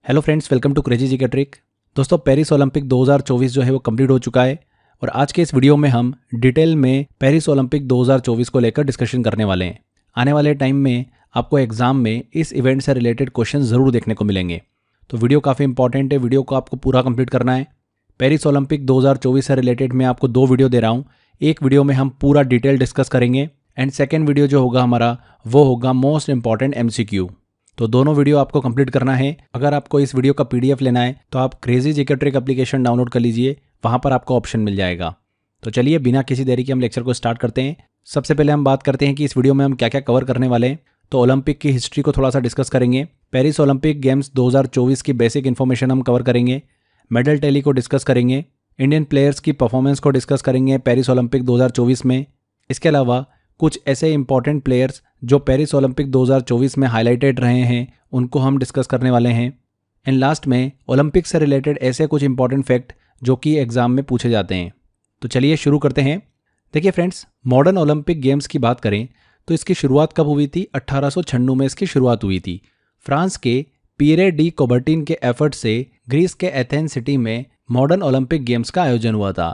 Hello friends, welcome to crazy G का trick. दोस्तों, Paris Olympic 2024 जो है वो कंप्लीट हो चुका है और आज के इस वीडियो में हम डिटेल में पेरिस ओलंपिक 2024 को लेकर डिस्कशन करने वाले हैं। आने वाले टाइम में आपको एग्जाम में इस इवेंट से रिलेटेड क्वेश्चन ज़रूर देखने को मिलेंगे, तो वीडियो काफ़ी इंपॉर्टेंट है। वीडियो को आपको पूरा कंप्लीट करना है। पेरिस ओलंपिक 2024 से रिलेटेड मैं आपको 2 वीडियो दे रहा हूँ। एक वीडियो में हम पूरा डिटेल डिस्कस करेंगे एंड सेकेंड वीडियो जो होगा हमारा वो होगा मोस्ट इंपॉर्टेंट MCQ। तो दोनों वीडियो आपको कंप्लीट करना है। अगर आपको इस वीडियो का PDF लेना है तो आप crazy GK trick application download कर लीजिए, वहाँ पर आपको ऑप्शन मिल जाएगा। तो चलिए बिना किसी देरी के हम लेक्चर को स्टार्ट करते हैं। सबसे पहले हम बात करते हैं कि इस वीडियो में हम क्या क्या कवर करने वाले हैं। तो ओलंपिक की हिस्ट्री को थोड़ा सा डिस्कस करेंगे। पेरिस ओलंपिक गेम्स 2024 की बेसिक इन्फॉर्मेशन हम कवर करेंगे। मेडल टैली को डिस्कस करेंगे। इंडियन प्लेयर्स की परफॉर्मेंस को डिस्कस करेंगे पेरिस ओलंपिक 2024 में। इसके अलावा कुछ ऐसे इंपॉर्टेंट प्लेयर्स जो पेरिस ओलंपिक 2024 में हाईलाइटेड रहे हैं उनको हम डिस्कस करने वाले हैं। एंड लास्ट में ओलंपिक से रिलेटेड ऐसे कुछ इंपॉर्टेंट फैक्ट जो कि एग्जाम में पूछे जाते हैं। तो चलिए शुरू करते हैं। देखिए फ्रेंड्स, मॉडर्न ओलंपिक गेम्स की बात करें तो इसकी शुरुआत कब हुई थी? 1896 में इसकी शुरुआत हुई थी। फ्रांस के पियरे डी कोबर्टिन के एफर्ट से ग्रीस के एथेंस सिटी में मॉडर्न ओलंपिक गेम्स का आयोजन हुआ था।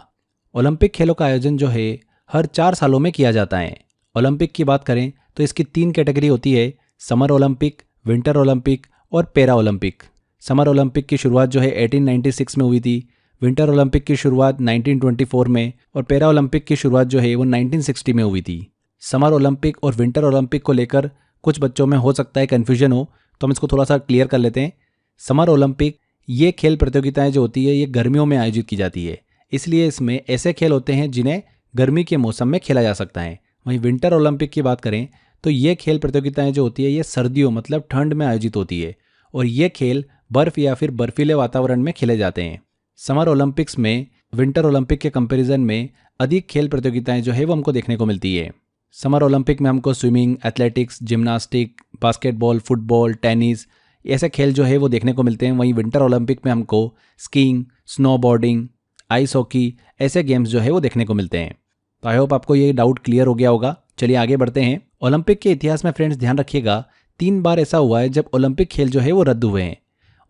ओलंपिक खेलों का आयोजन जो है हर 4 सालों में किया जाता है। ओलंपिक की बात करें तो इसकी 3 कैटेगरी होती है: समर ओलंपिक, विंटर ओलंपिक और पैरा ओलंपिक। समर ओलंपिक की शुरुआत जो है 1896 में हुई थी, विंटर ओलंपिक की शुरुआत 1924 में और पैरा ओलंपिक की शुरुआत जो है वो 1960 में हुई थी। समर ओलंपिक और विंटर ओलंपिक को लेकर कुछ बच्चों में हो सकता है कन्फ्यूजन हो, तो हम इसको थोड़ा सा क्लियर कर लेते हैं। समर ओलंपिक ये खेल प्रतियोगिताएं जो होती है ये गर्मियों में आयोजित की जाती है, इसलिए इसमें ऐसे खेल होते हैं जिन्हें गर्मी के मौसम में खेला जा सकता है। वहीं विंटर ओलंपिक की बात करें तो ये खेल प्रतियोगिताएं जो होती है ये सर्दियों मतलब ठंड में आयोजित होती है और ये खेल बर्फ या फिर बर्फीले वातावरण में खेले जाते हैं। समर ओलंपिक्स में विंटर ओलंपिक के कंपैरिजन में अधिक खेल प्रतियोगिताएं जो है वो हमको देखने को मिलती है। समर ओलंपिक में हमको swimming, athletics, gymnastic, basketball, football, tennis ऐसे खेल जो है वो देखने को मिलते हैं। वहीं विंटर ओलंपिक में हमको स्कीइंग, स्नोबोर्डिंग, आइस हॉकी ऐसे गेम्स जो है वो देखने को मिलते हैं। तो आई होप आपको ये डाउट क्लियर हो गया होगा। चलिए आगे बढ़ते हैं। ओलंपिक के इतिहास में फ्रेंड्स ध्यान रखिएगा 3 बार ऐसा हुआ है जब ओलंपिक खेल जो है वो रद्द हुए हैं।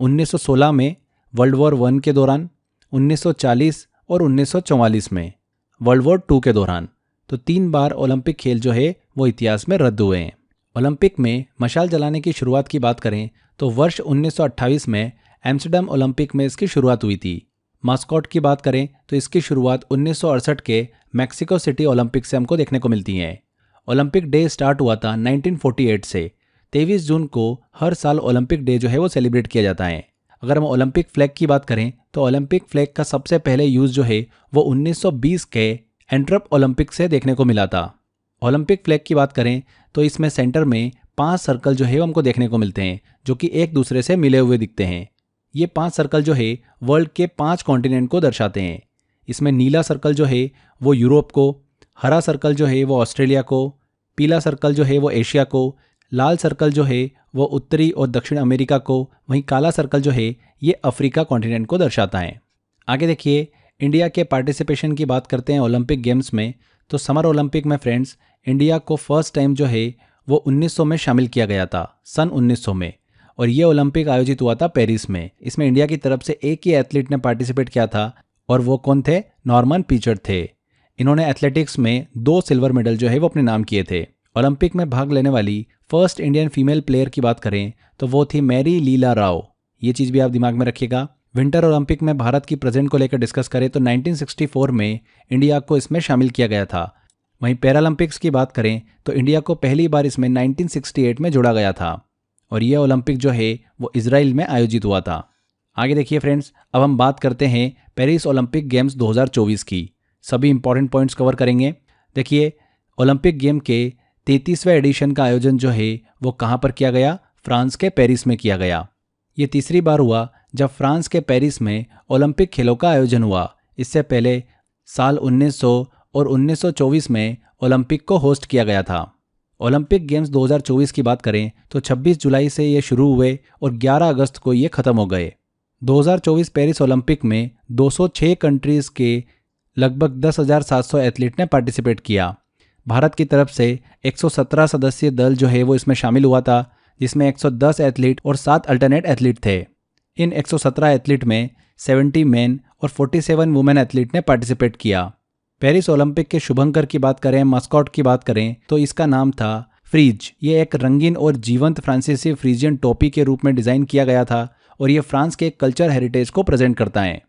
1916 में वर्ल्ड वॉर 1 के दौरान, 1940 और 1944 में वर्ल्ड वॉर 2 के दौरान। तो 3 बार ओलंपिक खेल जो है वो इतिहास में रद्द हुए हैं। ओलंपिक में मशाल जलाने की शुरुआत की बात करें तो वर्ष 1928 में एम्स्टर्डम ओलंपिक में इसकी शुरुआत हुई थी। मास्कॉट की बात करें तो इसकी शुरुआत 1968 के मैक्सिको सिटी ओलंपिक से हमको देखने को मिलती है। ओलंपिक डे स्टार्ट हुआ था 1948 से। 23 जून को हर साल ओलंपिक डे जो है वो सेलिब्रेट किया जाता है। अगर हम ओलंपिक फ्लैग की बात करें तो ओलंपिक फ्लैग का सबसे पहले यूज़ जो है वो 1920 के एंट्रप ओलंपिक से देखने को मिला था। ओलंपिक फ्लैग की बात करें तो इसमें सेंटर में 5 सर्कल जो है वो हमको देखने को मिलते हैं जो कि एक दूसरे से मिले हुए दिखते हैं। ये 5 सर्कल जो है वर्ल्ड के 5 कॉन्टिनेंट को दर्शाते हैं। इसमें नीला सर्कल जो है वो यूरोप को, हरा सर्कल जो है वो ऑस्ट्रेलिया को, पीला सर्कल जो है वो एशिया को, लाल सर्कल जो है वो उत्तरी और दक्षिण अमेरिका को, वहीं काला सर्कल जो है ये अफ्रीका कॉन्टिनेंट को दर्शाता है। आगे देखिए, इंडिया के पार्टिसिपेशन की बात करते हैं ओलंपिक गेम्स में। तो समर ओलंपिक में फ्रेंड्स इंडिया को फर्स्ट टाइम जो है वो 1900 में शामिल किया गया था, सन 1900 में, और ये ओलंपिक आयोजित हुआ था पेरिस में। इसमें इंडिया की तरफ से एक ही एथलीट ने पार्टिसिपेट किया था और वो कौन थे? नॉर्मन पीचर्ड थे। इन्होंने एथलेटिक्स में 2 सिल्वर मेडल जो है वो अपने नाम किए थे। ओलंपिक में भाग लेने वाली फर्स्ट इंडियन फीमेल प्लेयर की बात करें तो वो थी मैरी लीला राव। ये चीज़ भी आप दिमाग में रखिएगा। विंटर ओलंपिक में भारत की प्रेजेंट को लेकर डिस्कस करें तो 1964 में इंडिया को इसमें शामिल किया गया था। वहीं पैरालंपिक्स की बात करें तो इंडिया को पहली बार इसमें 1968 में जोड़ा गया था और यह ओलंपिक जो है वो इजराइल में आयोजित हुआ था। आगे देखिए फ्रेंड्स, अब हम बात करते हैं पेरिस ओलंपिक गेम्स 2024 की। सभी इंपॉर्टेंट पॉइंट्स कवर करेंगे। देखिए, ओलंपिक गेम के 33वें एडिशन का आयोजन जो है वो कहाँ पर किया गया? फ्रांस के पेरिस में किया गया। ये तीसरी बार हुआ जब फ्रांस के पेरिस में ओलंपिक खेलों का आयोजन हुआ। इससे पहले साल 1900 और 1924 में ओलंपिक को होस्ट किया गया था। ओलंपिक गेम्स 2024 की बात करें तो 26 जुलाई से ये शुरू हुए और 11 अगस्त को ये ख़त्म हो गए। 2024 पेरिस ओलंपिक में 206 कंट्रीज़ के लगभग 10,700 एथलीट ने पार्टिसिपेट किया। भारत की तरफ से 117 सदस्यीय दल जो है वो इसमें शामिल हुआ था, जिसमें 110 एथलीट और 7 अल्टरनेट एथलीट थे। इन 117 एथलीट में 70 मेन और 47 वुमेन एथलीट ने पार्टिसिपेट किया। पेरिस ओलंपिक के शुभंकर की बात करें, मास्कॉट की बात करें तो इसका नाम था फ्रीज। ये एक रंगीन और जीवंत फ्रांसीसी फ्रीजियन टोपी के रूप में डिजाइन किया गया था और ये फ्रांस के कल्चर हेरिटेज को प्रेजेंट करता है।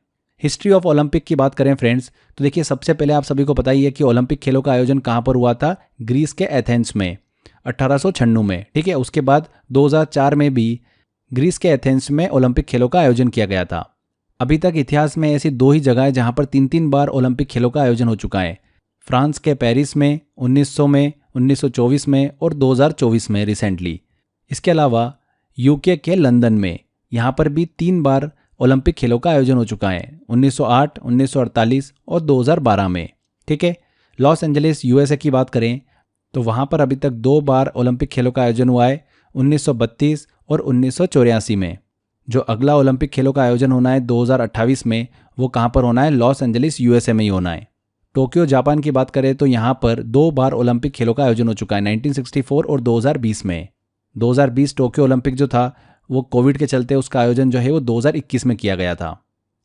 हिस्ट्री ऑफ ओलंपिक की बात करें फ्रेंड्स, तो देखिए सबसे पहले आप सभी को पता ही है कि ओलंपिक खेलों का आयोजन कहाँ पर हुआ था, ग्रीस के एथेंस में 1896 में। ठीक है, उसके बाद 2004 में भी ग्रीस के एथेंस में ओलंपिक खेलों का आयोजन किया गया था। अभी तक इतिहास में ऐसी 2 ही जगह है जहां पर 3-3 बार ओलंपिक खेलों का आयोजन हो चुका है। फ्रांस के पेरिस में 1900 में, 1924 में और 2024 में रिसेंटली। इसके अलावा यूके के लंदन में यहाँ पर भी 3 बार ओलंपिक खेलों का आयोजन हो चुका है, 1908, 1948 और 2012 में। ठीक है, लॉस एंजलिस यूएसए की बात करें तो वहाँ पर अभी तक 2 बार ओलंपिक खेलों का आयोजन हुआ है, 1932 और 1984 में। जो अगला ओलंपिक खेलों का आयोजन होना है 2028 में, वो कहाँ पर होना है, लॉस एंजलिस यूएसए में ही होना है। टोक्यो जापान की बात करें तो यहाँ पर 2 बार ओलंपिक खेलों का आयोजन हो चुका है, 1964 और 2020 में। 2020 टोक्यो ओलंपिक जो था वो कोविड के चलते उसका आयोजन जो है वो 2021 में किया गया था।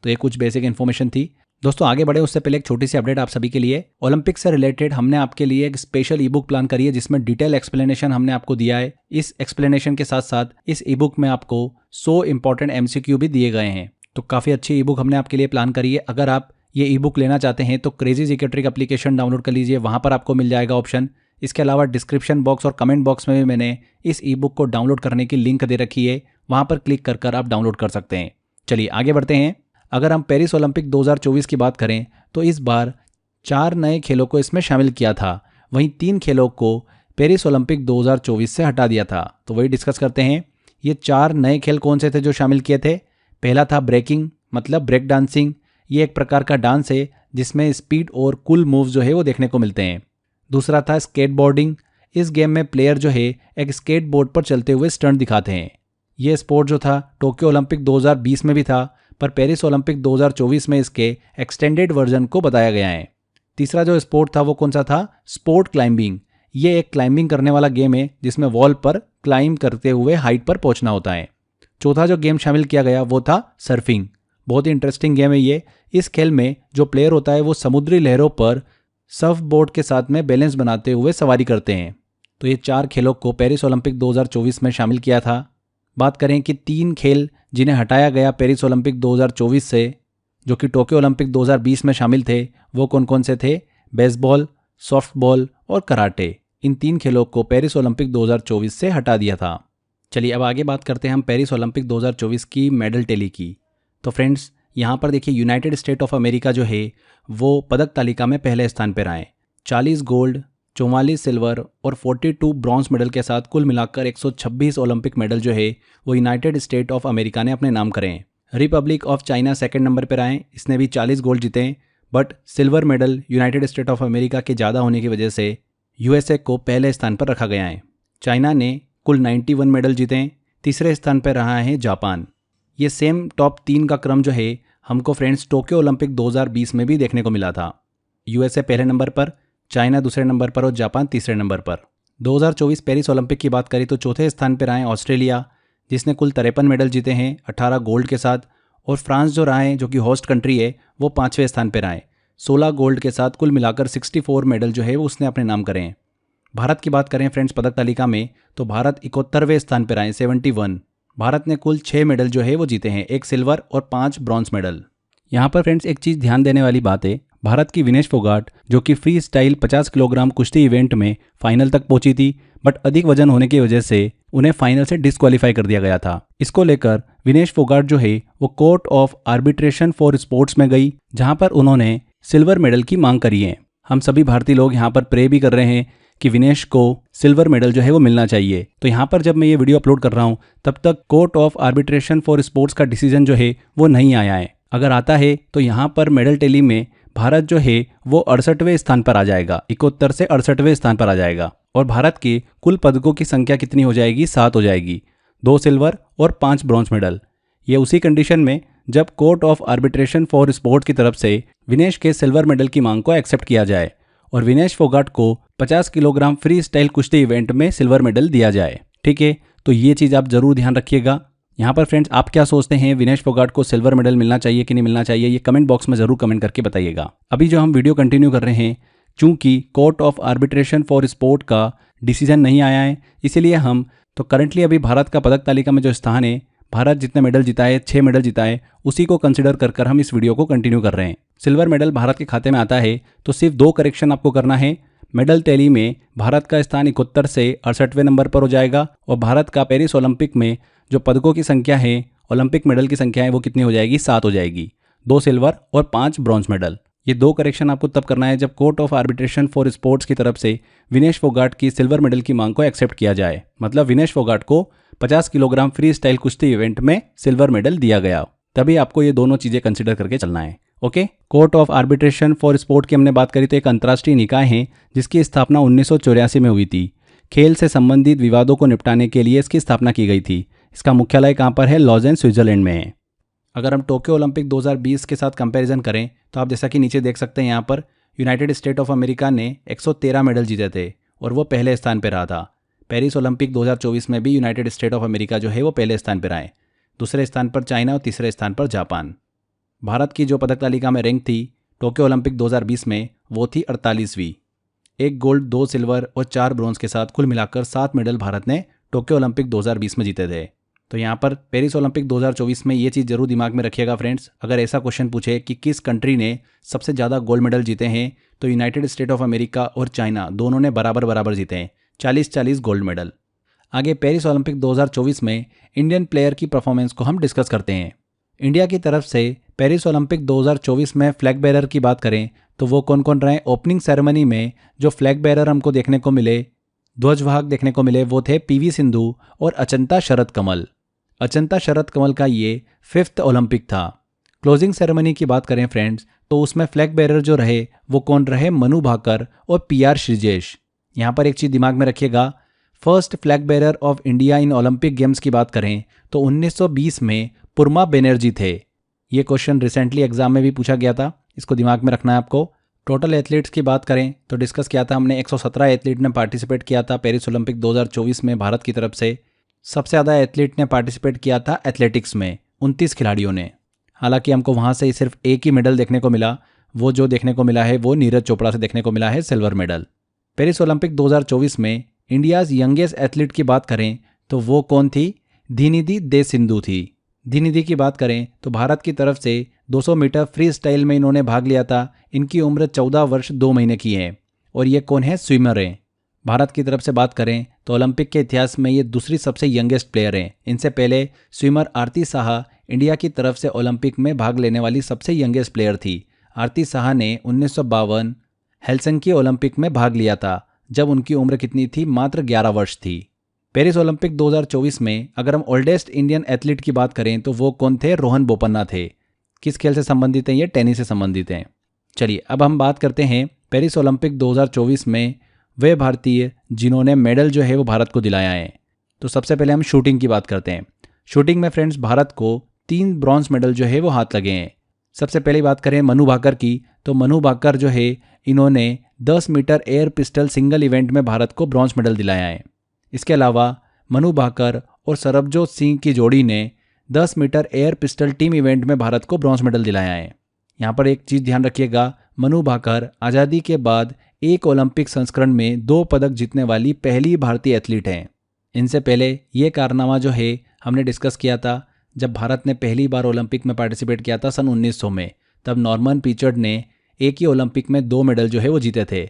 तो ये कुछ बेसिक इन्फॉर्मेशन थी। दोस्तों आगे बढ़े उससे पहले एक छोटी सी अपडेट आप सभी के लिए। ओलंपिक से रिलेटेड हमने आपके लिए एक स्पेशल ई बुक प्लान करी है जिसमें डिटेल एक्सप्लेनेशन हमने आपको दिया है। इस एक्सप्लेनेशन के साथ साथ इस ई बुक में आपको 100 इंपॉर्टेंट MCQ भी दिए गए हैं। तो काफ़ी अच्छी ई बुक हमने आपके लिए प्लान करी है। अगर आप ये ई बुक लेना चाहते हैं तो crazy GK trick application download कर लीजिए, वहाँ पर आपको मिल जाएगा ऑप्शन। इसके अलावा डिस्क्रिप्शन बॉक्स और कमेंट बॉक्स में भी मैंने इस ई बुक को डाउनलोड करने की लिंक दे रखी है, वहाँ पर क्लिक कर आप डाउनलोड कर सकते हैं। चलिए आगे बढ़ते हैं। अगर हम पेरिस ओलंपिक 2024 की बात करें तो इस बार 4 नए खेलों को इसमें शामिल किया था, वहीं 3 खेलों को पेरिस ओलंपिक 2024 से हटा दिया था। तो वही डिस्कस करते हैं। ये 4 नए खेल कौन से थे जो शामिल किए थे। पहला था ब्रेकिंग, मतलब ब्रेक डांसिंग। ये एक प्रकार का डांस है जिसमें स्पीड और कूल मूव्स जो है वो देखने को मिलते हैं। दूसरा था स्केटबोर्डिंग। इस गेम में प्लेयर जो है एक स्केट बोर्ड पर चलते हुए स्टंट दिखाते हैं। ये स्पोर्ट जो था टोक्यो ओलंपिक 2020 में भी था, पर पेरिस ओलंपिक 2024 में इसके एक्सटेंडेड वर्जन को बताया गया है। तीसरा जो स्पोर्ट था वो कौन सा था, स्पोर्ट क्लाइंबिंग। ये एक क्लाइंबिंग करने वाला गेम है जिसमें वॉल पर क्लाइंब करते हुए हाइट पर पहुंचना होता है। चौथा जो गेम शामिल किया गया वो था सर्फिंग। बहुत ही इंटरेस्टिंग गेम है ये। इस खेल में जो प्लेयर होता है वो समुद्री लहरों पर सर्फ बोर्ड के साथ में बैलेंस बनाते हुए सवारी करते हैं। तो ये 4 खेलों को पेरिस ओलंपिक 2024 में शामिल किया था। बात करें कि 3 खेल जिन्हें हटाया गया पेरिस ओलंपिक 2024 से, जो कि टोक्यो ओलंपिक 2020 में शामिल थे, वो कौन कौन से थे, बेसबॉल, सॉफ्टबॉल और कराटे। इन 3 खेलों को पेरिस ओलंपिक 2024 से हटा दिया था। चलिए अब आगे बात करते हैं हम पेरिस ओलंपिक 2024 की मेडल टैली की। तो फ्रेंड्स यहाँ पर देखिए यूनाइटेड स्टेट ऑफ अमेरिका जो है वो पदक तालिका में पहले स्थान पर आए। 40 गोल्ड, 44 सिल्वर और 42 ब्रॉन्ज मेडल के साथ कुल मिलाकर 126 ओलंपिक मेडल जो है वो यूनाइटेड स्टेट ऑफ अमेरिका ने अपने नाम करे हैं। Republic of China second number पर आए, इसने भी 40 गोल्ड जीते हैं, but silver medal United state of America के ज़्यादा होने की वजह से यूएसए को पहले स्थान पर रखा गया है। चाइना ने कुल 91 मेडल जीते हैं। तीसरे स्थान पर रहा है जापान। ये सेम टॉप 3 का क्रम जो है हमको फ्रेंड्स टोक्यो ओलंपिक 2020 में भी देखने को मिला था। यूएसए पहले नंबर पर, चाइना दूसरे नंबर पर और जापान तीसरे नंबर पर। 2024 पेरिस ओलंपिक की बात करें तो चौथे स्थान पर आए ऑस्ट्रेलिया, जिसने कुल 53 मेडल जीते हैं 18 गोल्ड के साथ, और फ्रांस जो रहा है जो कि होस्ट कंट्री है वो 5वें स्थान पर आए 16 गोल्ड के साथ। कुल मिलाकर 64 मेडल जो है वो उसने अपने नाम करे हैं। भारत की बात करें फ्रेंड्स पदक तालिका में तो भारत 71वें स्थान पर आए 71। भारत ने कुल 6 मेडल जो है वो जीते हैं, 1 सिल्वर और 5 ब्रॉन्ज मेडल। यहाँ पर फ्रेंड्स एक चीज़ ध्यान देने वाली बात है, भारत की विनेश फोगाट जो कि फ्री स्टाइल 50 किलोग्राम कुश्ती इवेंट में फाइनल तक पहुंची थी, बट अधिक वजन होने की वजह से उन्हें फाइनल से डिस्क्वालीफाई कर दिया गया था। इसको लेकर विनेश फोगाट जो है वो court of arbitration for sports में गई, जहां पर उन्होंने सिल्वर मेडल की मांग करी है। हम सभी भारतीय लोग यहाँ पर प्रे भी कर रहे हैं कि विनेश को सिल्वर मेडल जो है वो मिलना चाहिए। तो यहाँ पर जब मैं ये वीडियो अपलोड कर रहा हूँ तब तक court of arbitration for sports का डिसीजन जो है वो नहीं आया है। अगर आता है तो यहाँ पर मेडल टैली में भारत जो है वो 68वें स्थान पर आ जाएगा, 71 से 68वें स्थान पर आ जाएगा, और भारत के कुल पदकों की संख्या कितनी हो जाएगी, 7 हो जाएगी, 2 सिल्वर और 5 ब्रॉन्ज मेडल। ये उसी कंडीशन में जब court of arbitration for sports की तरफ से विनेश के सिल्वर मेडल की मांग को एक्सेप्ट किया जाए और विनेश फोगाट को 50 किलोग्राम फ्री स्टाइल कुश्ती इवेंट में सिल्वर मेडल दिया जाए। ठीक है, तो ये चीज़ आप जरूर ध्यान रखिएगा। यहाँ पर फ्रेंड्स आप क्या सोचते हैं, विनेश फोगाट को सिल्वर मेडल मिलना चाहिए कि नहीं मिलना चाहिए, ये कमेंट बॉक्स में ज़रूर कमेंट करके बताइएगा। अभी जो हम वीडियो कंटिन्यू कर रहे हैं, चूंकि court of arbitration for sport का डिसीजन नहीं आया है, इसीलिए हम तो करंटली अभी भारत का पदक तालिका में जो स्थान है, भारत जितने मेडल जीता है, 6 मेडल जीता है, उसी को कंसिडर कर हम इस वीडियो को कंटिन्यू कर रहे हैं। सिल्वर मेडल भारत के खाते में आता है तो सिर्फ 2 करेक्शन आपको करना है। मेडल टैली में भारत का स्थान 71 से 68वें नंबर पर हो जाएगा और भारत का पेरिस ओलंपिक में जो पदकों की संख्या है, ओलंपिक मेडल की संख्या है, वो कितनी हो जाएगी, 7 हो जाएगी। 2 सिल्वर और 5 ब्रॉन्ज मेडल। ये 2 करेक्शन आपको तब करना है जब court of arbitration for sports की तरफ से विनेश फोगाट की सिल्वर मेडल की मांग को एक्सेप्ट किया जाए। मतलब विनेश फोगाट को 50 किलोग्राम फ्री स्टाइल कुश्ती इवेंट में सिल्वर मेडल दिया गया, तभी आपको ये दोनों चीजें कंसिडर करके चलना है। Okay, court of arbitration for sport की हमने बात करी तो एक अंतर्राष्ट्रीय निकाय है जिसकी स्थापना 1984 में हुई थी। खेल से संबंधित विवादों को निपटाने के लिए इसकी स्थापना की गई थी। इसका मुख्यालय कहाँ पर है, लॉजेन स्विट्जरलैंड में है। अगर हम टोक्यो ओलंपिक 2020 के साथ कंपैरिजन करें तो आप जैसा कि नीचे देख सकते हैं, यहाँ पर यूनाइटेड स्टेट ऑफ अमेरिका ने 113 मेडल जीते थे और वो पहले स्थान पर रहा था। पेरिस ओलंपिक 2024 में भी यूनाइटेड स्टेट ऑफ अमेरिका जो है वो पहले स्थान पर आए, दूसरे स्थान पर चाइना और तीसरे स्थान पर जापान। भारत की जो पदक तालिका में रैंक थी टोक्यो ओलंपिक 2020 में, वो थी 48वीं। 1 गोल्ड, 2 सिल्वर और 4 ब्रॉन्ज के साथ कुल मिलाकर 7 मेडल भारत ने टोक्यो ओलंपिक 2020 में जीते थे। तो यहाँ पर पेरिस ओलंपिक 2024 में ये चीज़ जरूर दिमाग में रखिएगा फ्रेंड्स। अगर ऐसा क्वेश्चन पूछे कि किस कंट्री ने सबसे ज़्यादा गोल्ड मेडल जीते हैं, तो यूनाइटेड स्टेट ऑफ अमेरिका और चाइना दोनों ने बराबर जीते हैं, 40-40 गोल्ड मेडल। आगे पेरिस ओलंपिक 2024 में इंडियन प्लेयर की परफॉर्मेंस को हम डिस्कस करते हैं। इंडिया की तरफ से पेरिस ओलंपिक 2024 में फ्लैग बेरर की बात करें तो वो कौन कौन रहे। ओपनिंग सेरेमनी में जो फ्लैग बेरर हमको देखने को मिले, ध्वजवाहक देखने को मिले, वो थे पीवी सिंधु और अचंता शरद कमल। अचंता शरद कमल का ये 5th ओलंपिक था। क्लोजिंग सेरेमनी की बात करें फ्रेंड्स तो उसमें फ्लैग बेरर जो रहे वो कौन रहे, मनु भाकर और PR श्रीजेश। यहाँ पर एक चीज़ दिमाग में रखिएगा, first flag bearer of India in Olympic games की बात करें तो 1920 में पुरमा बनर्जी थे। ये क्वेश्चन रिसेंटली एग्जाम में भी पूछा गया था, इसको दिमाग में रखना है आपको। टोटल एथलीट्स की बात करें तो डिस्कस किया था हमने, 117 एथलीट ने पार्टिसिपेट किया था पेरिस ओलंपिक 2024 में भारत की तरफ से। सबसे ज़्यादा एथलीट ने पार्टिसिपेट किया था एथलेटिक्स में, 29 खिलाड़ियों ने। हालांकि हमको वहाँ से सिर्फ एक ही मेडल देखने को मिला, वो जो देखने को मिला है वो नीरज चोपड़ा से देखने को मिला है, सिल्वर मेडल। पेरिस ओलंपिक 2024 में इंडियाज़ यंगेस्ट एथलीट की बात करें तो वो कौन थी, धीनिधि दे सिंधु थी। धीनिधि की बात करें तो भारत की तरफ से 200 मीटर फ्री स्टाइल में इन्होंने भाग लिया था। इनकी उम्र 14 वर्ष 2 महीने की है और ये कौन है, स्विमर हैं। भारत की तरफ से बात करें तो ओलंपिक के इतिहास में ये दूसरी सबसे यंगेस्ट प्लेयर हैं। इनसे पहले स्विमर आरती साहा इंडिया की तरफ से ओलंपिक में भाग लेने वाली सबसे यंगेस्ट प्लेयर थी। आरती साहा ने 1952 हेलसिंकी ओलंपिक में भाग लिया था, जब उनकी उम्र कितनी थी, मात्र 11 वर्ष थी। पेरिस ओलंपिक 2024 में अगर हम ओल्डेस्ट इंडियन एथलीट की बात करें तो वो कौन थे, रोहन बोपन्ना थे। किस खेल से संबंधित हैं, ये टेनिस से संबंधित हैं। चलिए अब हम बात करते हैं पेरिस ओलंपिक 2024 में वे भारतीय जिन्होंने मेडल जो है वो भारत को दिलाया है। तो सबसे पहले हम शूटिंग की बात करते हैं। शूटिंग में फ्रेंड्स भारत को 3 ब्रॉन्ज मेडल जो है वो हाथ लगे हैं। सबसे पहले बात करें मनु भाकर की तो मनु भाकर जो है इन्होंने 10 metre air pistol single event में भारत को ब्रॉन्ज मेडल दिलाया है। इसके अलावा मनु भाकर और सरबजोत सिंह की जोड़ी ने 10 metre air pistol team event में भारत को ब्रॉन्ज मेडल दिलाया है। यहाँ पर एक चीज़ ध्यान रखिएगा, मनु भाकर आज़ादी के बाद एक ओलंपिक संस्करण में 2 पदक जीतने वाली पहली भारतीय एथलीट हैं। इनसे पहले ये कारनामा जो है हमने डिस्कस किया था जब भारत ने पहली बार ओलंपिक में पार्टिसिपेट किया था सन 1900 में। तब नॉर्मन पीचर्ड ने एक ही ओलंपिक में 2 मेडल जो है वो जीते थे।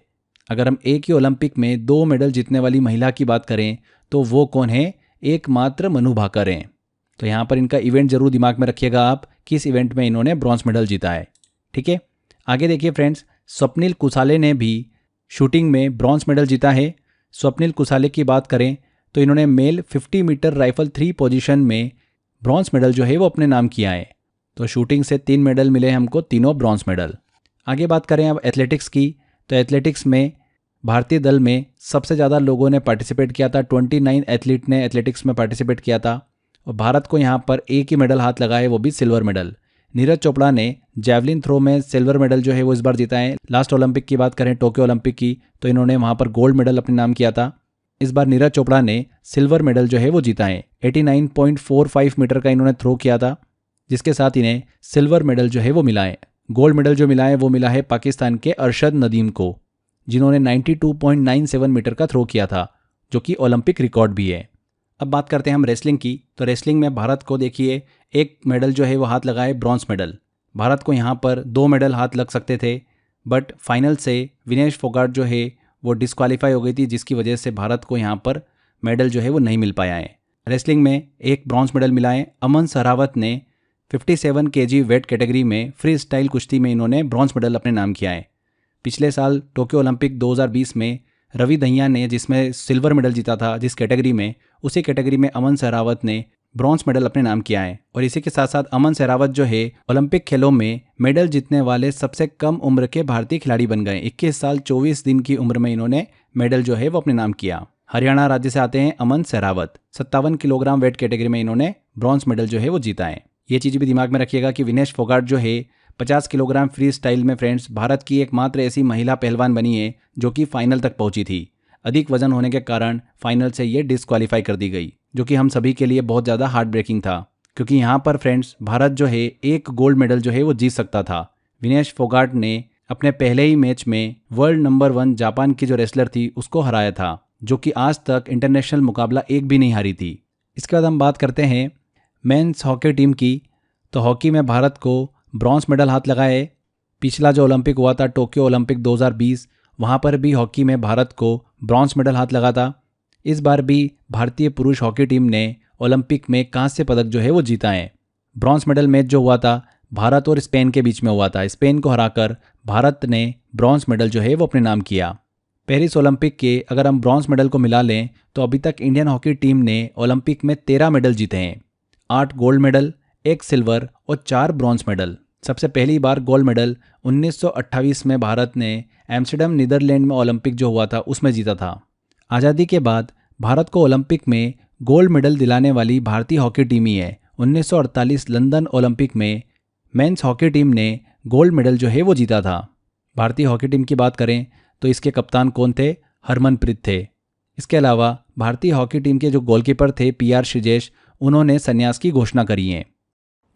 अगर हम एक ही ओलंपिक में 2 मेडल जीतने वाली महिला की बात करें तो वो कौन है, एकमात्र मनु भाकर हैं। तो यहाँ पर इनका इवेंट जरूर दिमाग में रखिएगा आप, किस इवेंट में इन्होंने ब्रॉन्ज मेडल जीता है। ठीक है, आगे देखिए फ्रेंड्स, स्वप्निल कुसाले ने भी शूटिंग में ब्रॉन्ज मेडल जीता है। स्वप्निल कुसाले की बात करें तो इन्होंने मेल 50 मीटर राइफल 3 पोजीशन में ब्रॉन्ज मेडल जो है वो अपने नाम किया है। तो शूटिंग से 3 मेडल मिले हमको, तीनों ब्रॉन्ज मेडल। आगे बात करें अब एथलेटिक्स की तो एथलेटिक्स में भारतीय दल में सबसे ज़्यादा लोगों ने पार्टिसिपेट किया था, 29 एथलीट ने एथलेटिक्स में पार्टिसिपेट किया था और भारत को यहाँ पर एक ही मेडल हाथ लगा है, वो भी सिल्वर मेडल। नीरज चोपड़ा ने जैवलिन थ्रो में सिल्वर मेडल जो है वो इस बार जीता है। लास्ट ओलंपिक की बात करें टोक्यो ओलंपिक की तो इन्होंने वहाँ पर गोल्ड मेडल अपने नाम किया था। इस बार नीरज चोपड़ा ने सिल्वर मेडल जो है वो जीता है। 89.45 मीटर का इन्होंने थ्रो किया था, जिसके साथ इन्हें सिल्वर मेडल जो है वो मिला है। गोल्ड मेडल जो मिला है वो मिला है पाकिस्तान के अरशद नदीम को, जिन्होंने 92.97 मीटर का थ्रो किया था, जो कि ओलंपिक रिकॉर्ड भी है। अब बात करते हैं हम रेसलिंग की। तो रेसलिंग में भारत को देखिए एक मेडल जो है वो हाथ लगा है, ब्रॉन्ज मेडल। भारत को यहाँ पर 2 मेडल हाथ लग सकते थे, बट फाइनल से विनेश फोगाट जो है वो डिस्क्वालीफाई हो गई थी, जिसकी वजह से भारत को यहाँ पर मेडल जो है वो नहीं मिल पाया है। रेसलिंग में एक ब्रॉन्ज मेडल मिला है। अमन सहरावत ने 57 kg वेट कैटेगरी में फ्री स्टाइल कुश्ती में इन्होंने ब्रॉन्ज मेडल अपने नाम किया है। पिछले साल टोक्यो ओलंपिक 2020 में रवि दहिया ने, जिसमें सिल्वर मेडल जीता था जिस कैटेगरी में, उसी कैटेगरी में अमन सहरावत ने ब्रॉन्ज मेडल अपने नाम किया है। और इसी के साथ साथ अमन सहरावत जो है ओलंपिक खेलों में मेडल जीतने वाले सबसे कम उम्र के भारतीय खिलाड़ी बन गए। 21 साल 24 दिन की उम्र में इन्होंने मेडल जो है वो अपने नाम किया। हरियाणा राज्य से आते हैं अमन सहरावत। 57 किलोग्राम वेट कैटेगरी में इन्होंने ब्रॉन्ज मेडल जो है वो जीता है। ये चीज़ भी दिमाग में रखिएगा कि विनेश फोगाट जो है 50 किलोग्राम फ्री स्टाइल में फ्रेंड्स भारत की एकमात्र ऐसी महिला पहलवान बनी है जो कि फाइनल तक पहुंची थी। अधिक वजन होने के कारण फाइनल से ये डिस्क्वालीफाई कर दी गई, जो कि हम सभी के लिए बहुत ज़्यादा हार्ट ब्रेकिंग था, क्योंकि यहाँ पर फ्रेंड्स भारत जो है एक गोल्ड मेडल जो है वो जीत सकता था। विनेश फोगाट ने अपने पहले ही मैच में वर्ल्ड नंबर 1 जापान की जो रेसलर थी उसको हराया था, जो कि आज तक इंटरनेशनल मुकाबला एक भी नहीं हारी थी। इसके बाद हम बात करते हैं मेंस हॉकी टीम की। तो हॉकी में भारत को ब्रॉन्ज मेडल हाथ लगा है। पिछला जो ओलंपिक हुआ था टोक्यो ओलंपिक 2020, वहाँ पर भी हॉकी में भारत को ब्रॉन्ज मेडल हाथ लगा था। इस बार भी भारतीय पुरुष हॉकी टीम ने ओलंपिक में कांस्य पदक जो है वो जीता है। ब्रॉन्ज मेडल मैच जो हुआ था भारत और स्पेन के बीच में हुआ था। स्पेन को हराकर भारत ने ब्रॉन्ज मेडल जो है वो अपने नाम किया। पेरिस ओलंपिक के अगर हम ब्रॉन्ज मेडल को मिला लें तो अभी तक इंडियन हॉकी टीम ने ओलंपिक में 13 मेडल जीते हैं। 8 गोल्ड मेडल, 1 सिल्वर और 4 ब्रॉन्ज मेडल। सबसे पहली बार गोल्ड मेडल 1928 में भारत ने एम्स्टर्डम नीदरलैंड में ओलंपिक जो हुआ था उसमें जीता था। आज़ादी के बाद भारत को ओलंपिक में गोल्ड मेडल दिलाने वाली भारतीय हॉकी टीम ही है। 1948 लंदन ओलंपिक में मेंस हॉकी टीम ने गोल्ड मेडल जो है वो जीता था। भारतीय हॉकी टीम की बात करें तो इसके कप्तान कौन थे? हरमनप्रीत थे। इसके अलावा भारतीय हॉकी टीम के जो गोलकीपर थे PR श्रीजेश, उन्होंने संन्यास की घोषणा करी है।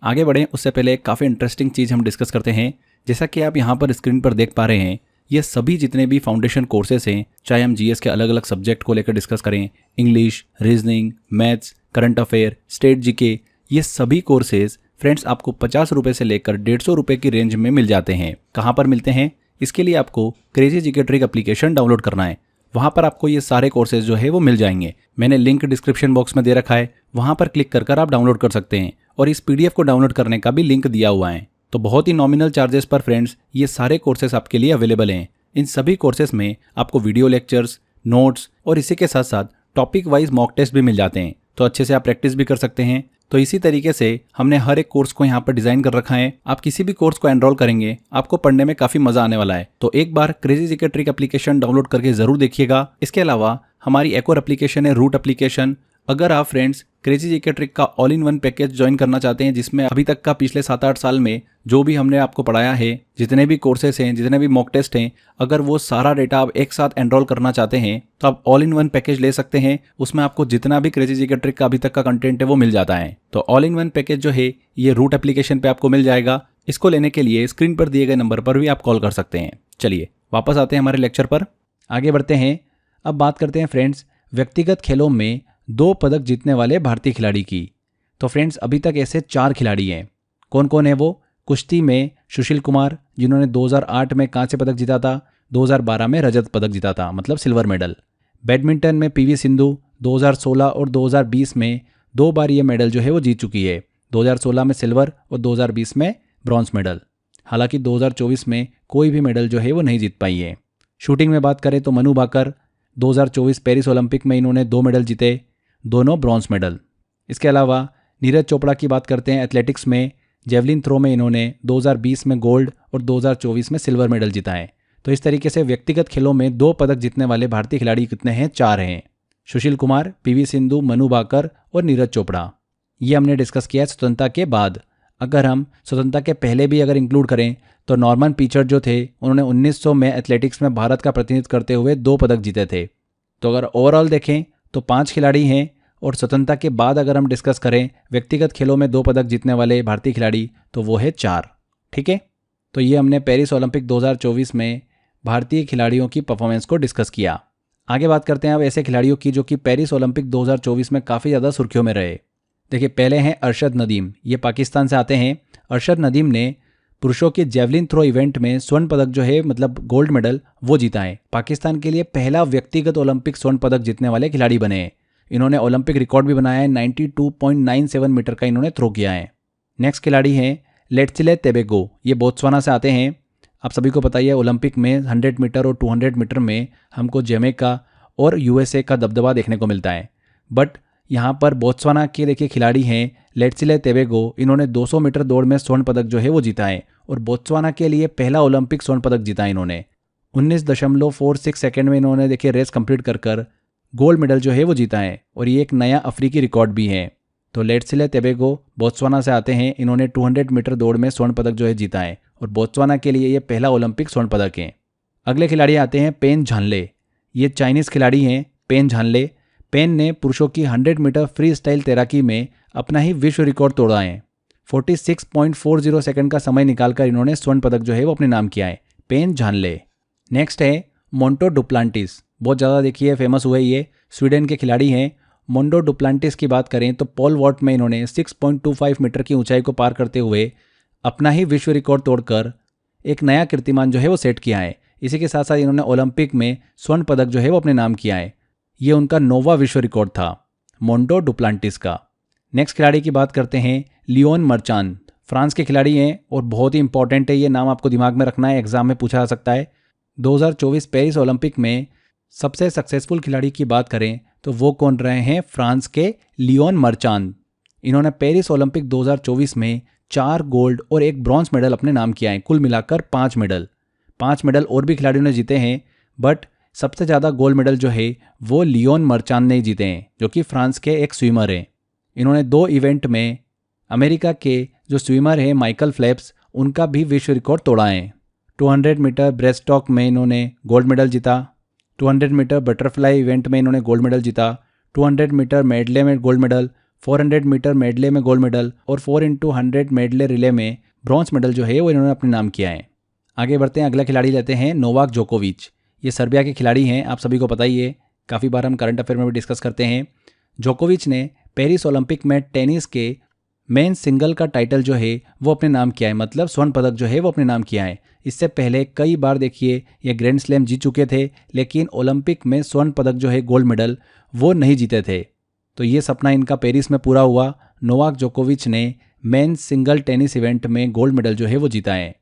आगे बढ़ें उससे पहले एक काफ़ी इंटरेस्टिंग चीज़ हम डिस्कस करते हैं। जैसा कि आप यहाँ पर स्क्रीन पर देख पा रहे हैं, ये सभी जितने भी फाउंडेशन कोर्सेस हैं, चाहे हम GS के अलग अलग सब्जेक्ट को लेकर डिस्कस करें, English, reasoning, maths, current affair, state GK, ये सभी कोर्सेज फ्रेंड्स आपको 50 रुपये से लेकर 150 रुपये की रेंज में मिल जाते हैं। कहाँ पर मिलते हैं? इसके लिए आपको crazy GK trick application download करना है। वहाँ पर आपको ये सारे कोर्सेज जो है वो मिल जाएंगे। मैंने लिंक डिस्क्रिप्शन बॉक्स में दे रखा है, वहाँ पर क्लिक कर आप डाउनलोड कर सकते हैं और इस PDF को डाउनलोड करने का भी लिंक दिया हुआ है। तो बहुत ही नॉमिनल चार्जेस पर फ्रेंड्स ये सारे कोर्सेज आपके लिए अवेलेबल हैं। इन सभी कोर्सेज में आपको वीडियो लेक्चर्स, नोट्स और इसी के साथ साथ टॉपिक वाइज मॉक टेस्ट भी मिल जाते हैं, तो अच्छे से आप प्रैक्टिस भी कर सकते हैं। तो इसी तरीके से हमने हर एक कोर्स को यहाँ पर डिजाइन कर रखा है। आप किसी भी कोर्स को एनरोल करेंगे, आपको पढ़ने में काफी मजा आने वाला है। तो एक बार crazy GK trick application download करके जरूर देखिएगा। इसके अलावा हमारी एक और एप्लीकेशन है रूट एप्लीकेशन। अगर आप फ्रेंड्स क्रेजी GK ट्रिक का all in one package join करना चाहते हैं, जिसमें अभी तक का पिछले 7-8 साल में जो भी हमने आपको पढ़ाया है, जितने भी कोर्सेस हैं, जितने भी मॉक टेस्ट हैं, अगर वो सारा डेटा आप एक साथ एनरोल करना चाहते हैं तो आप ऑल इन वन पैकेज ले सकते हैं। उसमें आपको जितना भी क्रेजी GK ट्रिक का अभी तक का कंटेंट है वो मिल जाता है। तो ऑल इन वन पैकेज जो है ये रूट एप्लीकेशन पे आपको मिल जाएगा। इसको लेने के लिए स्क्रीन पर दिए गए नंबर पर भी आप कॉल कर सकते हैं। चलिए वापस आते हैं हमारे लेक्चर पर, आगे बढ़ते हैं। अब बात करते हैं फ्रेंड्स व्यक्तिगत खेलों में 2 पदक जीतने वाले भारतीय खिलाड़ी की। तो फ्रेंड्स अभी तक ऐसे 4 खिलाड़ी हैं। कौन कौन है वो? कुश्ती में सुशील कुमार, जिन्होंने 2008 में कांस्य पदक जीता था, 2012 में रजत पदक जीता था, मतलब सिल्वर मेडल। बैडमिंटन में PV सिंधु 2016 और 2020 में 2 बार ये मेडल जो है वो जीत चुकी है। 2016 में सिल्वर और 2020 में ब्रॉन्ज मेडल। हालांकि 2024 में कोई भी मेडल जो है वो नहीं जीत पाई है। शूटिंग में बात करें तो मनु भाकर 2024 पेरिस ओलंपिक में इन्होंने 2 मेडल जीते, दोनों ब्रॉन्ज मेडल। इसके अलावा नीरज चोपड़ा की बात करते हैं। एथलेटिक्स में जेवलिन थ्रो में इन्होंने 2020 में गोल्ड और 2024 में सिल्वर मेडल जीता है। तो इस तरीके से व्यक्तिगत खेलों में 2 पदक जीतने वाले भारतीय खिलाड़ी कितने हैं? 4 हैं। सुशील कुमार, PV सिंधु, मनु भाकर और नीरज चोपड़ा। ये हमने डिस्कस किया स्वतंत्रता के बाद। अगर हम स्वतंत्रता के पहले भी अगर इंक्लूड करें तो नॉर्मन पीचर जो थे उन्होंने 1900 में एथलेटिक्स में भारत का प्रतिनिधित्व करते हुए 2 पदक जीते थे। तो अगर ओवरऑल देखें तो 5 खिलाड़ी हैं और स्वतंत्रता के बाद अगर हम डिस्कस करें व्यक्तिगत खेलों में 2 पदक जीतने वाले भारतीय खिलाड़ी तो वो है 4। ठीक है, तो ये हमने पेरिस ओलंपिक 2024 में भारतीय खिलाड़ियों की परफॉर्मेंस को डिस्कस किया। आगे बात करते हैं अब ऐसे खिलाड़ियों की जो कि पेरिस ओलंपिक 2024 में काफ़ी ज़्यादा सुर्खियों में रहे। देखिए, पहले हैं अरशद नदीम, ये पाकिस्तान से आते हैं। अरशद नदीम ने पुरुषों के जेवलिन थ्रो इवेंट में स्वर्ण पदक जो है मतलब गोल्ड मेडल वो जीता है। पाकिस्तान के लिए पहला व्यक्तिगत ओलंपिक स्वर्ण पदक जीतने वाले खिलाड़ी बने हैं। इन्होंने ओलंपिक रिकॉर्ड भी बनाया है, 92.97 मीटर का इन्होंने थ्रो किया है। नेक्स्ट खिलाड़ी हैं लेट्सिले तेबेगो, ये बोत्सवाना से आते हैं। आप सभी को पता ही है ओलंपिक में 100 मीटर और 200 मीटर में हमको जमैका और यूएसए का दबदबा देखने को मिलता है। बट यहाँ पर बोत्सवाना के देखिए खिलाड़ी हैं लेट्सिले तेबेगो, इन्होंने 200 मीटर दौड़ में स्वर्ण पदक जो है वो जीता है और बोत्सवाना के लिए पहला ओलंपिक स्वर्ण पदक जीता है इन्होंने। 19.46 सेकेंड में इन्होंने देखिए रेस कंप्लीट कर गोल्ड मेडल जो है वो जीता है और ये एक नया अफ्रीकी रिकॉर्ड भी है। तो लेट्सिले तेबेगो बोत्सवाना से आते हैं, इन्होंने 200 मीटर दौड़ में स्वर्ण पदक जो है जीता है और बोत्सवाना के लिए ये पहला ओलंपिक स्वर्ण पदक है। अगले खिलाड़ी आते हैं पेन झानले, ये चाइनीज़ खिलाड़ी हैं पेन झानले। पेन ने पुरुषों की 100 मीटर फ्री स्टाइल तैराकी में अपना ही विश्व रिकॉर्ड तोड़ा है। 46.40 सेकंड का समय निकालकर इन्होंने स्वर्ण पदक जो है वो अपने नाम किया है, पेन झानले। नेक्स्ट है मोंटो डुप्लांटिस, बहुत ज़्यादा देखिए फेमस हुए, ये स्वीडन के खिलाड़ी हैं। मोंटो डुप्लांटिस की बात करें तो पोल वॉल्ट में इन्होंने 6.25 मीटर की ऊंचाई को पार करते हुए अपना ही विश्व रिकॉर्ड तोड़कर एक नया कीर्तिमान जो है वो सेट किया है। इसी के साथ साथ इन्होंने ओलंपिक में स्वर्ण पदक जो है वो अपने नाम किया है। ये उनका 9वां विश्व रिकॉर्ड था मोंटो डुप्लांटिस का। नेक्स्ट खिलाड़ी की बात करते हैं लियोन मर्चान, फ्रांस के खिलाड़ी हैं और बहुत ही इंपॉर्टेंट है, ये नाम आपको दिमाग में रखना है, एग्जाम में पूछा जा सकता है। 2024 पेरिस ओलंपिक में सबसे सक्सेसफुल खिलाड़ी की बात करें तो वो कौन रहे हैं, फ्रांस के लियोन मर्चान। इन्होंने पेरिस ओलंपिक 2024 में 4 गोल्ड और 1 ब्रॉन्ज मेडल अपने नाम किया है, कुल मिलाकर 5 मेडल। 5 मेडल और भी खिलाड़ियों ने जीते हैं बट सबसे ज़्यादा गोल्ड मेडल जो है वो लियोन मर्चान ने जीते हैं, जो कि फ्रांस के एक स्विमर हैं। इन्होंने 2 इवेंट में अमेरिका के जो स्विमर हैं माइकल फेल्प्स, उनका भी विश्व रिकॉर्ड तोड़ा है। 200 मीटर ब्रेस्ट स्ट्रोक में इन्होंने गोल्ड मेडल जीता, 200 मीटर बटरफ्लाई इवेंट में इन्होंने गोल्ड मेडल जीता, 200 मीटर मेडले में गोल्ड मेडल, 400 मीटर मेडले में गोल्ड मेडल और 4x100 मेडले रिले में ब्रॉन्ज मेडल जो है वो इन्होंने अपने नाम किया है। आगे बढ़ते हैं, अगला खिलाड़ी लेते हैं नोवाक जोकोविच, ये सर्बिया के खिलाड़ी हैं, आप सभी को पता ही है, काफ़ी बार हम करंट अफेयर में भी डिस्कस करते हैं। जोकोविच ने पेरिस ओलंपिक में टेनिस के मेन सिंगल का टाइटल जो है वो अपने नाम किया है, मतलब स्वर्ण पदक जो है वो अपने नाम किया है। इससे पहले कई बार देखिए ये ग्रैंड स्लैम जीत चुके थे, लेकिन ओलंपिक में स्वर्ण पदक जो है गोल्ड मेडल वो नहीं जीते थे। तो ये सपना इनका पेरिस में पूरा हुआ। नोवाक जोकोविच ने मेन सिंगल टेनिस इवेंट में गोल्ड मेडल जो है वो जीता है।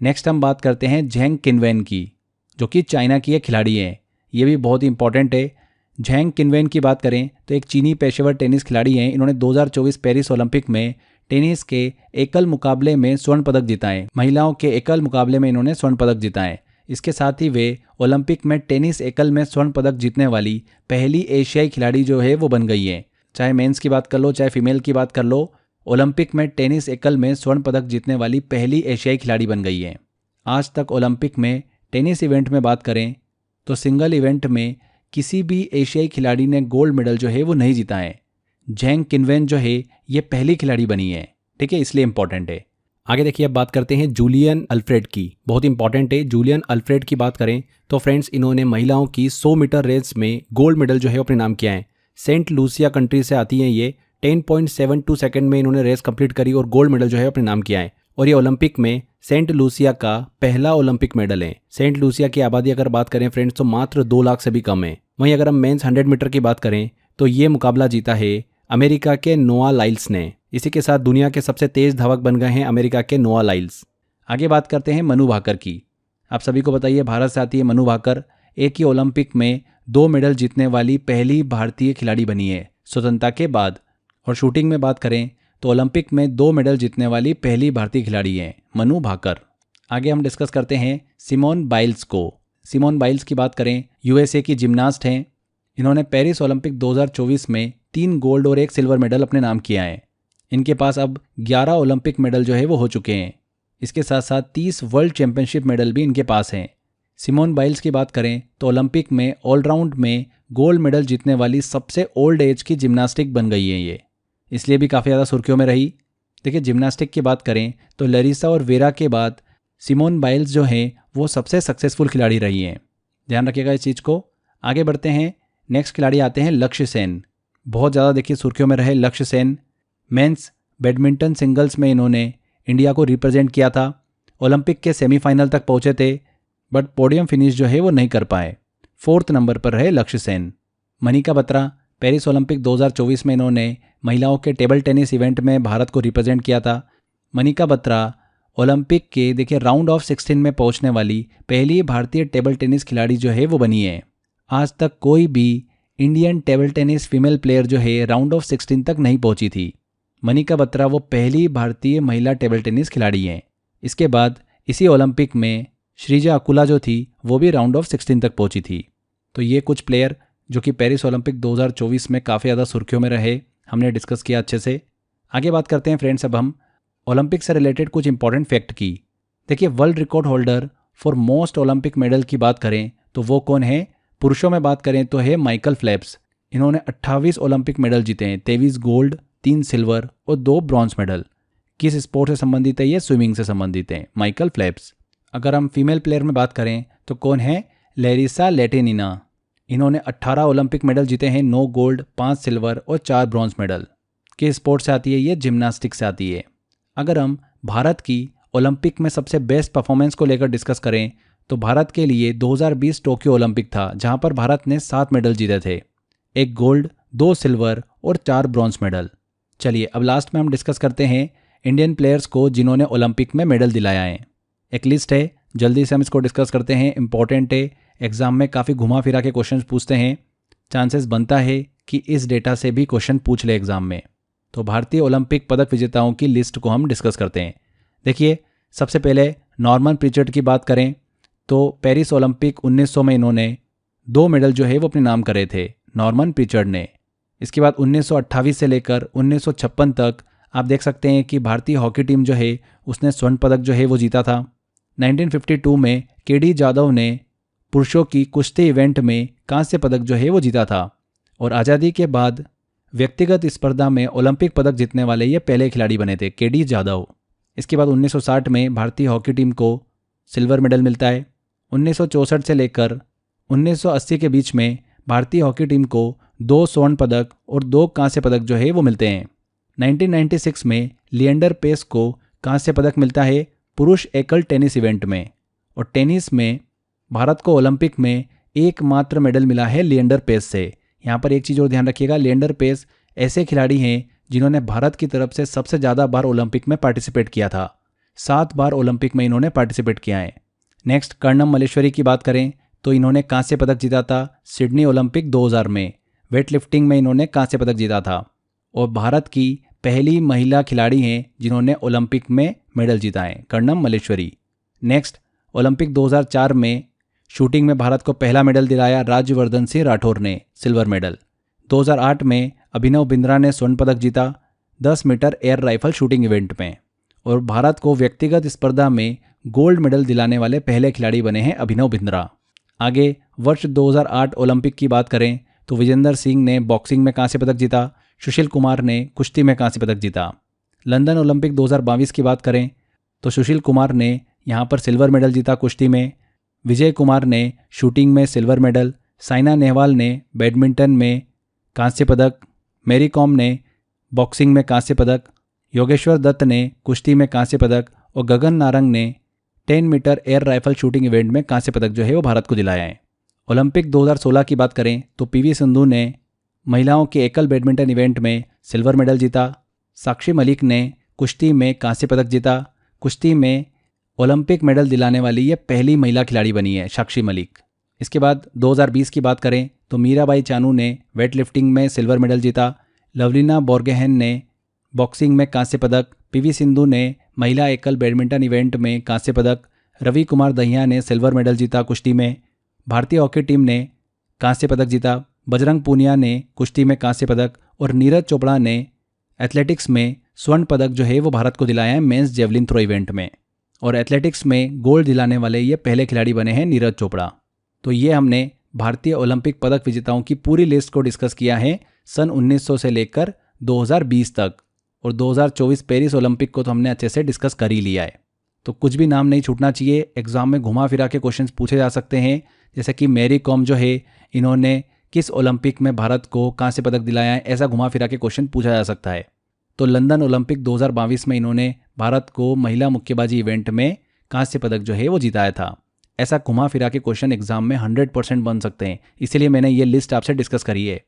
नेक्स्ट हम बात करते हैं झैंग किनवेन की, जो कि चाइना की एक खिलाड़ी है, ये भी बहुत ही इंपॉर्टेंट है। झैंग किनवेन की बात करें तो एक चीनी पेशेवर टेनिस खिलाड़ी हैं। इन्होंने 2024 पेरिस ओलंपिक में टेनिस के एकल मुकाबले में स्वर्ण पदक जीता है, महिलाओं के एकल मुकाबले में इन्होंने स्वर्ण पदक जीता है। इसके साथ ही वे ओलंपिक में टेनिस एकल में स्वर्ण पदक जीतने वाली पहली एशियाई खिलाड़ी जो है वो बन गई है। चाहे मेंस की बात कर लो चाहे फीमेल की बात कर लो, ओलंपिक में टेनिस एकल में स्वर्ण पदक जीतने वाली पहली एशियाई खिलाड़ी बन गई है। आज तक ओलंपिक में टेनिस इवेंट में बात करें तो सिंगल इवेंट में किसी भी एशियाई खिलाड़ी ने गोल्ड मेडल जो है वो नहीं जीता है। झैंग किनवेन जो है ये पहली खिलाड़ी बनी है, ठीक है, इसलिए इंपॉर्टेंट है। आगे देखिए, अब बात करते हैं जूलियन अल्फ्रेड की, बहुत इंपॉर्टेंट है। जूलियन अल्फ्रेड की बात करें तो फ्रेंड्स इन्होंने महिलाओं की 100 मीटर रेस में गोल्ड मेडल जो है अपने नाम किया है। सेंट लूसिया कंट्री से आती हैं ये, 10.72 सेकंड में इन्होंने रेस कंप्लीट करी और गोल्ड मेडल जो है अपने नाम किया है। और ये ओलंपिक में सेंट लूसिया का पहला ओलंपिक मेडल है। सेंट लूसिया की आबादी अगर बात करें फ्रेंड्स तो मात्र 2 लाख से भी कम है। वहीं अगर हम मेंस 100 मीटर की बात करें तो ये मुकाबला जीता है अमेरिका के नोआ लाइल्स ने। इसी के साथ दुनिया के सबसे तेज धावक बन गए हैं अमेरिका के नोआ लाइल्स। आगे बात करते हैं मनु भाकर की। आप सभी को बताइए भारत से आती है मनु भाकर, एक ही ओलंपिक में 2 मेडल जीतने वाली पहली भारतीय खिलाड़ी बनी है स्वतंत्रता के बाद। और शूटिंग में बात करें तो ओलंपिक में 2 मेडल जीतने वाली पहली भारतीय खिलाड़ी हैं मनु भाकर। आगे हम डिस्कस करते हैं सिमोन बाइल्स को। सिमोन बाइल्स की बात करें, यूएसए की जिम्नास्ट हैं। इन्होंने पेरिस ओलंपिक 2024 में 3 गोल्ड और 1 सिल्वर मेडल अपने नाम किया है। इनके पास अब 11 ओलंपिक मेडल जो है वो हो चुके हैं। इसके साथ साथ 30 वर्ल्ड चैंपियनशिप मेडल भी इनके पास हैं। सिमोन बाइल्स की बात करें तो ओलंपिक में ऑलराउंड में गोल्ड मेडल जीतने वाली सबसे ओल्ड एज की जिम्नास्टिक बन गई है ये, इसलिए भी काफ़ी ज़्यादा सुर्खियों में रही। देखिए जिम्नास्टिक की बात करें तो लरिसा और वेरा के बाद सिमोन बाइल्स जो हैं वो सबसे सक्सेसफुल खिलाड़ी रही हैं, ध्यान रखिएगा इस चीज़ को। आगे बढ़ते हैं, नेक्स्ट खिलाड़ी आते हैं लक्ष्य सेन। बहुत ज़्यादा देखिए सुर्खियों में रहे लक्ष्य सेन। मेंस बैडमिंटन सिंगल्स में इन्होंने इंडिया को रिप्रेजेंट किया था, ओलंपिक के सेमीफाइनल तक पहुंचे थे, बट पोडियम फिनिश जो है वो नहीं कर पाए। 4th नंबर पर रहे लक्ष्य सेन। मनिका बत्रा, पेरिस ओलंपिक 2024 में इन्होंने महिलाओं के टेबल टेनिस इवेंट में भारत को रिप्रेजेंट किया था। मनिका बत्रा ओलंपिक के देखिए राउंड ऑफ 16 में पहुंचने वाली पहली भारतीय टेबल टेनिस खिलाड़ी जो है वो बनी है। आज तक कोई भी Indian table tennis female player जो है राउंड ऑफ 16 तक नहीं पहुंची थी। मनिका बत्रा वो पहली भारतीय महिला टेबल टेनिस खिलाड़ी हैं। इसके बाद इसी ओलंपिक में श्रीजा अकुला जो थी वो भी राउंड ऑफ 16 तक पहुंची थी। तो ये कुछ प्लेयर जो कि पेरिस ओलंपिक 2024 में काफ़ी ज़्यादा सुर्खियों में रहे, हमने डिस्कस किया अच्छे से। आगे बात करते हैं फ्रेंड्स अब हम ओलंपिक से रिलेटेड कुछ इंपॉर्टेंट फैक्ट की। देखिए world record holder for most Olympic medal की बात करें तो वो कौन है? पुरुषों में बात करें तो है माइकल फेल्प्स। इन्होंने 28 ओलंपिक मेडल जीते हैं, 23 गोल्ड, 3 सिल्वर और 2 ब्रॉन्ज मेडल। किस स्पोर्ट से संबंधित है? ये स्विमिंग से संबंधित है, माइकल फेल्प्स। अगर हम फीमेल प्लेयर में बात करें तो कौन है? Larissa Latynina. इन्होंने 18 ओलंपिक मेडल जीते हैं, 9 गोल्ड, 5 सिल्वर और 4 ब्रॉन्ज मेडल। किस स्पोर्ट से आती है? ये जिम्नास्टिक से आती है। अगर हम भारत की ओलंपिक में सबसे बेस्ट परफॉर्मेंस को लेकर डिस्कस करें तो भारत के लिए 2020 टोक्यो ओलंपिक था, जहां पर भारत ने 7 मेडल जीते थे, 1 गोल्ड, 2 सिल्वर और 4 ब्रॉन्ज मेडल। चलिए अब लास्ट में हम डिस्कस करते हैं इंडियन प्लेयर्स को जिन्होंने ओलंपिक में मेडल दिलाया है। एक लिस्ट है, जल्दी से हम इसको डिस्कस करते हैं, इंपॉर्टेंट है, एग्जाम में काफ़ी घुमा फिरा के क्वेश्चन पूछते हैं, चांसेस बनता है कि इस डेटा से भी क्वेश्चन पूछ ले एग्जाम में। तो भारतीय ओलंपिक पदक विजेताओं की लिस्ट को हम डिस्कस करते हैं। देखिए सबसे पहले नॉर्मन प्रिचर्ड की बात करें तो पेरिस ओलंपिक 1900 में इन्होंने 2 मेडल जो है वो अपने नाम करे थे, नॉर्मन प्रिचर्ड ने। इसके बाद 1928 से लेकर 1956 तक आप देख सकते हैं कि भारतीय हॉकी टीम जो है उसने स्वर्ण पदक जो है वो जीता था। 1952 में केडी जाधव ने पुरुषों की कुश्ती इवेंट में कांस्य पदक जो है वो जीता था। और आज़ादी के बाद व्यक्तिगत स्पर्धा में ओलंपिक पदक जीतने वाले ये पहले खिलाड़ी बने थे, केडी जाधव। इसके बाद 1960 में भारतीय हॉकी टीम को सिल्वर मेडल मिलता है। 1964 से लेकर 1980 के बीच में भारतीय हॉकी टीम को 2 स्वर्ण पदक और 2 कांस्य पदक जो है वो मिलते हैं। 1996 में लिएंडर पेस को कांस्य पदक मिलता है पुरुष एकल टेनिस इवेंट में। और टेनिस में भारत को ओलंपिक में एकमात्र मेडल मिला है लिएंडर पेस से। यहाँ पर एक चीज़ और ध्यान रखिएगा, लिएंडर पेस ऐसे खिलाड़ी हैं जिन्होंने भारत की तरफ से सबसे ज़्यादा बार ओलंपिक में पार्टिसिपेट किया था, 7 बार ओलंपिक में इन्होंने पार्टिसिपेट किया है। नेक्स्ट कर्णम मल्लेश्वरी की बात करें तो इन्होंने कांस्य पदक जीता था सिडनी ओलंपिक 2000 में, वेट लिफ्टिंग में इन्होंने कांस्य पदक जीता था और भारत की पहली महिला खिलाड़ी हैं जिन्होंने ओलंपिक में मेडल जीता है, कर्णम मल्लेश्वरी। नेक्स्ट ओलंपिक 2004 में शूटिंग में भारत को पहला मेडल दिलाया राज्यवर्धन सिंह राठौर ने, सिल्वर मेडल। 2008 में अभिनव बिंद्रा ने स्वर्ण पदक जीता 10 metre air rifle shooting event में और भारत को व्यक्तिगत स्पर्धा में गोल्ड मेडल दिलाने वाले पहले खिलाड़ी बने हैं अभिनव बिंद्रा। आगे वर्ष 2008 ओलंपिक की बात करें तो विजेंदर सिंह ने बॉक्सिंग में कांस्य पदक जीता, सुशील कुमार ने कुश्ती में कांस्य पदक जीता। लंदन ओलंपिक 2022 की बात करें तो सुशील कुमार ने यहाँ पर सिल्वर मेडल जीता कुश्ती में, विजय कुमार ने शूटिंग में सिल्वर मेडल, साइना नेहवाल ने बैडमिंटन में कांस्य पदक, मैरी कॉम ने बॉक्सिंग में कांस्य पदक, योगेश्वर दत्त ने कुश्ती में कांस्य पदक और गगन नारंग ने 10 metre air rifle shooting event में कांस्य पदक जो है वो भारत को दिलाया है। ओलंपिक 2016 की बात करें तो पीवी सिंधु ने महिलाओं के एकल बैडमिंटन इवेंट में सिल्वर मेडल जीता। साक्षी मलिक ने कुश्ती में कांस्य पदक जीता। कुश्ती में ओलंपिक मेडल दिलाने वाली ये पहली महिला खिलाड़ी बनी है साक्षी मलिक। इसके बाद 2020 की बात करें तो मीराबाई चानू ने वेट लिफ्टिंग में सिल्वर मेडल जीता। लवलीना बोर्गोहेन ने बॉक्सिंग में कांस्य पदक, पीवी सिंधु ने महिला एकल बैडमिंटन इवेंट में कांस्य पदक, रवि कुमार दहिया ने सिल्वर मेडल जीता कुश्ती में। भारतीय हॉकी टीम ने कांस्य पदक जीता। बजरंग पूनिया ने कुश्ती में कांस्य पदक और नीरज चोपड़ा ने एथलेटिक्स में स्वर्ण पदक जो है वो भारत को दिलाया है मेंस जेवलिन थ्रो इवेंट में। और एथलेटिक्स में गोल्ड दिलाने वाले ये पहले खिलाड़ी बने हैं नीरज चोपड़ा। तो ये हमने भारतीय ओलंपिक पदक विजेताओं की पूरी लिस्ट को डिस्कस किया है सन 1900 से लेकर 2020 तक, और 2024 पेरिस ओलंपिक को तो हमने अच्छे से डिस्कस कर ही लिया है। तो कुछ भी नाम नहीं छूटना चाहिए, एग्जाम में घुमा फिरा के क्वेश्चंस पूछे जा सकते हैं, जैसे कि मैरी कॉम जो है इन्होंने किस ओलंपिक में भारत को कांस्य पदक दिलाया है, ऐसा घुमा फिरा के क्वेश्चन पूछा जा सकता है। तो लंदन ओलंपिक 2022 में इन्होंने भारत को महिला मुक्केबाजी इवेंट में कांस्य पदक जो है वो जिताया था। ऐसा घुमा फिरा के क्वेश्चन एग्जाम में 100% बन सकते हैं, इसीलिए मैंने ये लिस्ट आपसे डिस्कस करी है।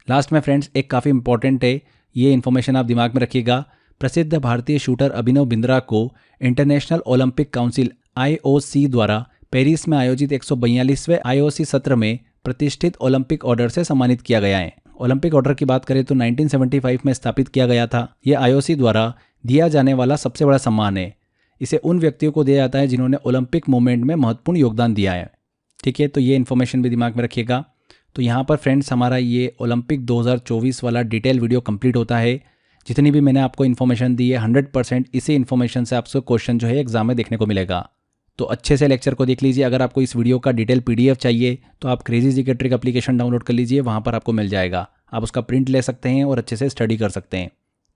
लास्ट में फ्रेंड्स एक काफ़ी इंपॉर्टेंट है, ये इन्फॉर्मेशन आप दिमाग में रखिएगा। प्रसिद्ध भारतीय शूटर अभिनव बिंद्रा को इंटरनेशनल ओलंपिक काउंसिल IOC द्वारा पेरिस में आयोजित 142वें IOC सत्र में प्रतिष्ठित ओलंपिक ऑर्डर से सम्मानित किया गया है। ओलंपिक ऑर्डर की बात करें तो 1975 में स्थापित किया गया था। यह IOC द्वारा दिया जाने वाला सबसे बड़ा सम्मान है। इसे उन व्यक्तियों को दिया जाता है जिन्होंने ओलंपिक मूवमेंट में महत्वपूर्ण योगदान दिया है। ठीक है, तो ये इन्फॉर्मेशन भी दिमाग में रखिएगा। तो यहाँ पर फ्रेंड्स हमारा ये ओलंपिक 2024 वाला डिटेल वीडियो कंप्लीट होता है। जितनी भी मैंने आपको इन्फॉर्मेशन दी है 100% इसी इन्फॉर्मेशन से आपको क्वेश्चन जो है एग्जाम में देखने को मिलेगा। तो अच्छे से लेक्चर को देख लीजिए। अगर आपको इस वीडियो का डिटेल PDF चाहिए तो आप crazy GK trick application download कर लीजिए, वहाँ पर आपको मिल जाएगा। आप उसका प्रिंट ले सकते हैं और अच्छे से स्टडी कर सकते हैं।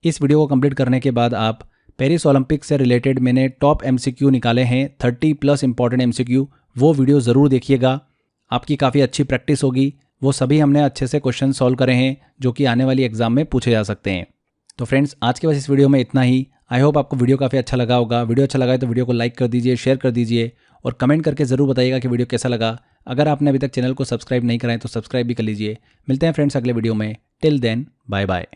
इस वीडियो को कंप्लीट करने के बाद आप पेरिस ओलंपिक से रिलेटेड मैंने टॉप MCQ निकाले हैं, 30+ इंपॉर्टेंट MCQ, वो वीडियो ज़रूर देखिएगा। आपकी काफ़ी अच्छी प्रैक्टिस होगी। वो सभी हमने अच्छे से क्वेश्चन सॉल्व करे हैं जो कि आने वाली एग्जाम में पूछे जा सकते हैं। तो फ्रेंड्स आज के बस इस वीडियो में इतना ही। आई होप आपको वीडियो काफ़ी अच्छा लगा होगा। वीडियो अच्छा लगा है तो वीडियो को लाइक कर दीजिए, शेयर कर दीजिए और कमेंट करके ज़रूर बताइएगा कि वीडियो कैसा लगा। अगर आपने अभी तक चैनल को सब्सक्राइब नहीं कराएं तो सब्सक्राइब भी कर लीजिए। मिलते हैं फ्रेंड्स अगले वीडियो में। Till then bye bye.